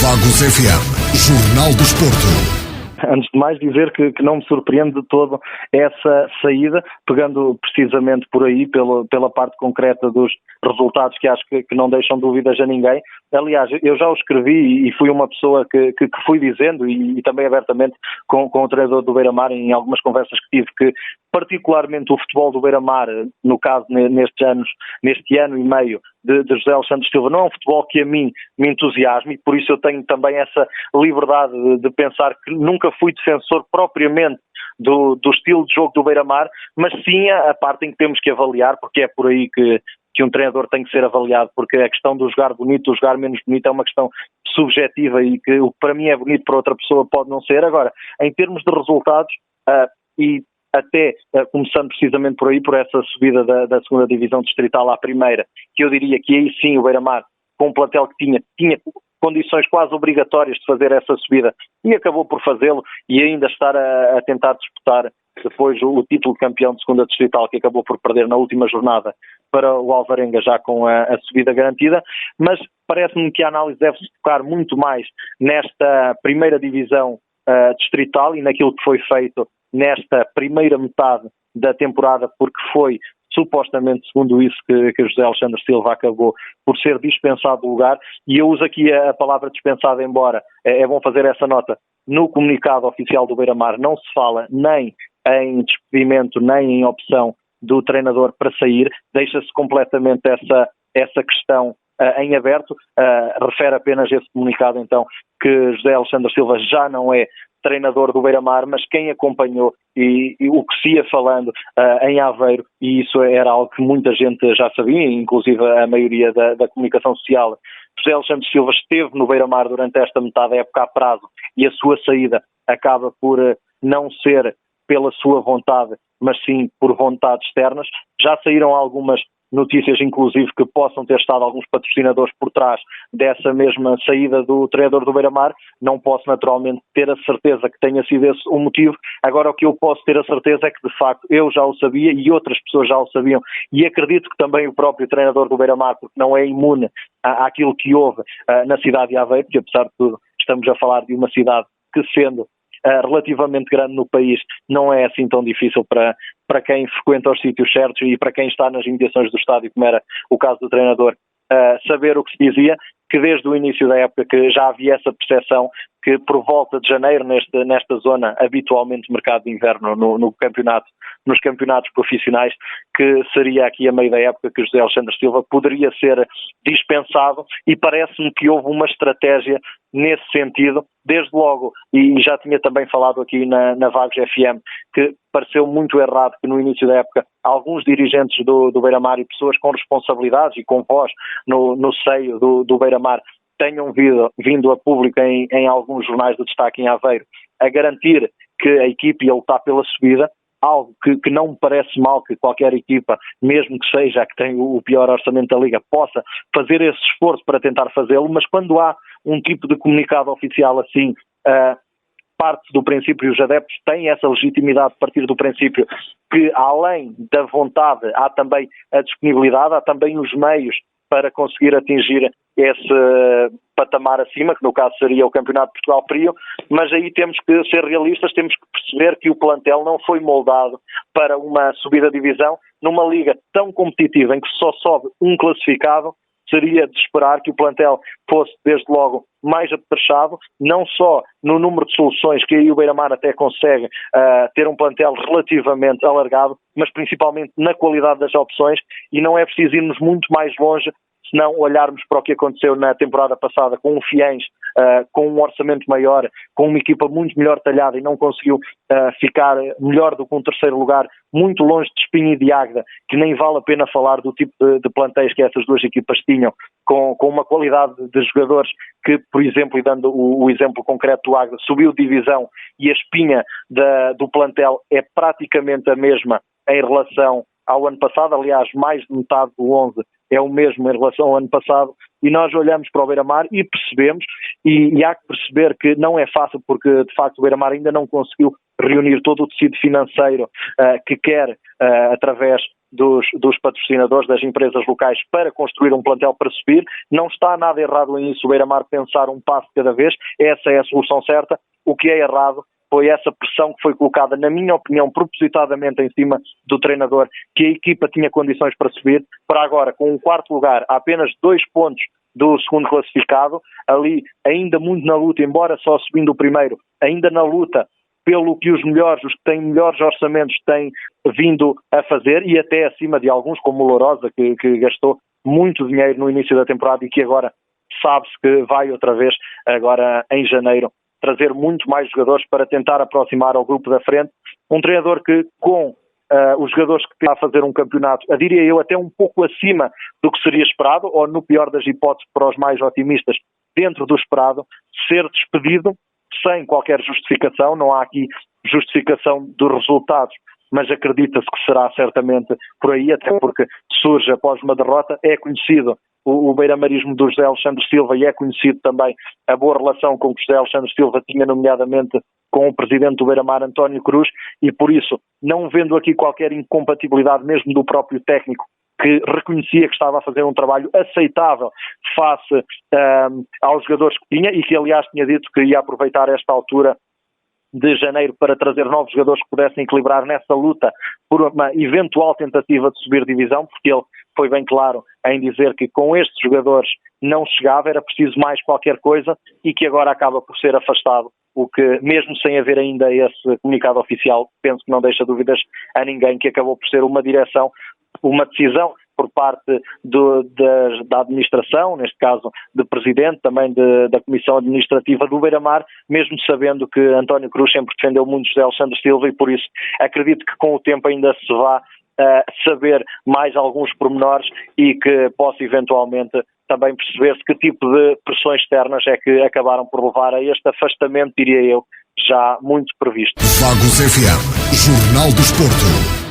Vagos FM, Jornal do Desporto. Antes de mais dizer que não me surpreende de todo essa saída, pegando precisamente por aí, pela parte concreta dos resultados que acho que não deixam dúvidas a ninguém. Aliás, eu já o escrevi e fui uma pessoa que fui dizendo e também abertamente com o treinador do Beira-Mar em algumas conversas que tive, que particularmente o futebol do Beira-Mar, no caso neste ano e meio de José Alexandre Silva, não é um futebol que a mim me entusiasme, e por isso eu tenho também essa liberdade de pensar que nunca fui defensor propriamente do estilo de jogo do Beira-Mar, mas sim a parte em que temos que avaliar, porque é por aí que um treinador tem que ser avaliado, porque a questão do jogar bonito, do jogar menos bonito é uma questão subjetiva e que o que para mim é bonito para outra pessoa pode não ser. Agora, em termos de resultados, e até começando precisamente por aí, por essa subida da segunda divisão distrital à primeira, que eu diria que aí sim o Beira-Mar, com um plantel que tinha condições quase obrigatórias de fazer essa subida e acabou por fazê-lo e ainda estar a tentar disputar depois o título de campeão de segunda distrital, que acabou por perder na última jornada para o Alvarenga, já com a subida garantida. Mas parece-me que a análise deve-se focar muito mais nesta primeira divisão distrital e naquilo que foi feito nesta primeira metade da temporada, porque foi supostamente, segundo isso, que José Alexandre Silva acabou por ser dispensado do lugar, e eu uso aqui a palavra dispensado, embora é bom fazer essa nota. No comunicado oficial do Beira-Mar não se fala nem em despedimento, nem em opção do treinador para sair, deixa-se completamente essa questão em aberto. Refere apenas esse comunicado, então, que José Alexandre Silva já não é treinador do Beira-Mar, mas quem acompanhou e o que se ia falando em Aveiro, e isso era algo que muita gente já sabia, inclusive a maioria da comunicação social, José Alexandre Silva esteve no Beira-Mar durante esta metade da época a prazo, e a sua saída acaba por não ser pela sua vontade, mas sim por vontades externas. Já saíram algumas notícias, inclusive, que possam ter estado alguns patrocinadores por trás dessa mesma saída do treinador do Beira-Mar. Não posso naturalmente ter a certeza que tenha sido esse o motivo. Agora, o que eu posso ter a certeza é que, de facto, eu já o sabia e outras pessoas já o sabiam, e acredito que também o próprio treinador do Beira-Mar, porque não é imune àquilo que houve na cidade de Aveiro, porque apesar de tudo estamos a falar de uma cidade que, sendo relativamente grande no país, não é assim tão difícil para quem frequenta os sítios certos e para quem está nas imediações do estádio, como era o caso do treinador, saber o que se dizia, que desde o início da época que já havia essa percepção que por volta de janeiro, nesta zona, habitualmente mercado de inverno nos campeonatos profissionais, que seria aqui a meio da época que José Alexandre Silva poderia ser dispensado, e parece-me que houve uma estratégia nesse sentido, desde logo, e já tinha também falado aqui na Vagos FM, que pareceu muito errado que no início da época alguns dirigentes do Beira-Mar e pessoas com responsabilidades e com voz no seio do Beira-Mar tenham vindo a público em alguns jornais de destaque em Aveiro a garantir que a equipe ia lutar pela subida, algo que não me parece mal que qualquer equipa, mesmo que seja a que tem o pior orçamento da Liga, possa fazer esse esforço para tentar fazê-lo, mas quando há um tipo de comunicado oficial assim, parte do princípio, e os adeptos têm essa legitimidade de partir do princípio que, além da vontade, há também a disponibilidade, há também os meios para conseguir atingir esse patamar acima, que no caso seria o Campeonato de Portugal Frio, mas aí temos que ser realistas, temos que perceber que o plantel não foi moldado para uma subida de divisão numa liga tão competitiva em que só sobe um classificado. Seria de esperar que o plantel fosse, desde logo, mais apetrechado, não só no número de soluções, que aí o Beira-Mar até consegue ter um plantel relativamente alargado, mas principalmente na qualidade das opções, e não é preciso irmos muito mais longe se não olharmos para o que aconteceu na temporada passada com o Fiens, com um orçamento maior, com uma equipa muito melhor talhada, e não conseguiu ficar melhor do que um terceiro lugar, muito longe de Espinho e de Águeda, que nem vale a pena falar do tipo de plantéis que essas duas equipas tinham, com uma qualidade de jogadores que, por exemplo, e dando o exemplo concreto do Águeda, subiu de divisão, e a espinha do plantel é praticamente a mesma em relação ao ano passado. Aliás, mais de metade do 11 é o mesmo em relação ao ano passado, e nós olhamos para o Beira-Mar e percebemos, e há que perceber que não é fácil, porque de facto o Beira-Mar ainda não conseguiu reunir todo o tecido financeiro que quer através dos patrocinadores, das empresas locais, para construir um plantel para subir. Não está nada errado em isso, o Beira-Mar pensar um passo de cada vez, essa é a solução certa. O que é errado foi essa pressão que foi colocada, na minha opinião, propositadamente em cima do treinador, que a equipa tinha condições para subir, para agora, com um quarto lugar, a apenas 2 pontos do segundo classificado, ali ainda muito na luta, embora só subindo o primeiro, ainda na luta pelo que os melhores, os que têm melhores orçamentos têm vindo a fazer, e até acima de alguns, como o Lourosa, que gastou muito dinheiro no início da temporada e que agora sabe-se que vai outra vez, agora em janeiro, trazer muito mais jogadores para tentar aproximar ao grupo da frente. Um treinador que, com os jogadores que está a fazer um campeonato, diria eu, até um pouco acima do que seria esperado, ou no pior das hipóteses para os mais otimistas, dentro do esperado, ser despedido sem qualquer justificação. Não há aqui justificação dos resultados, mas acredita-se que será certamente por aí, até porque surge após uma derrota. É conhecido o beiramarismo do José Alexandre Silva e é conhecido também a boa relação com que José Alexandre Silva tinha, nomeadamente com o presidente do Beira-Mar, António Cruz, e por isso, não vendo aqui qualquer incompatibilidade mesmo do próprio técnico, que reconhecia que estava a fazer um trabalho aceitável face aos jogadores que tinha, e que aliás tinha dito que ia aproveitar esta altura de janeiro para trazer novos jogadores que pudessem equilibrar nessa luta por uma eventual tentativa de subir divisão, porque ele foi bem claro em dizer que com estes jogadores não chegava, era preciso mais qualquer coisa, e que agora acaba por ser afastado, o que, mesmo sem haver ainda esse comunicado oficial, penso que não deixa dúvidas a ninguém que acabou por ser uma direção, uma decisão por parte da administração, neste caso de presidente, também da Comissão Administrativa do Beira-Mar, mesmo sabendo que António Cruz sempre defendeu muito José Alexandre Silva, e por isso acredito que com o tempo ainda se vá saber mais alguns pormenores e que possa eventualmente também perceber-se que tipo de pressões externas é que acabaram por levar a este afastamento, diria eu, já muito previsto. Vagos FM, Jornal do Desporto.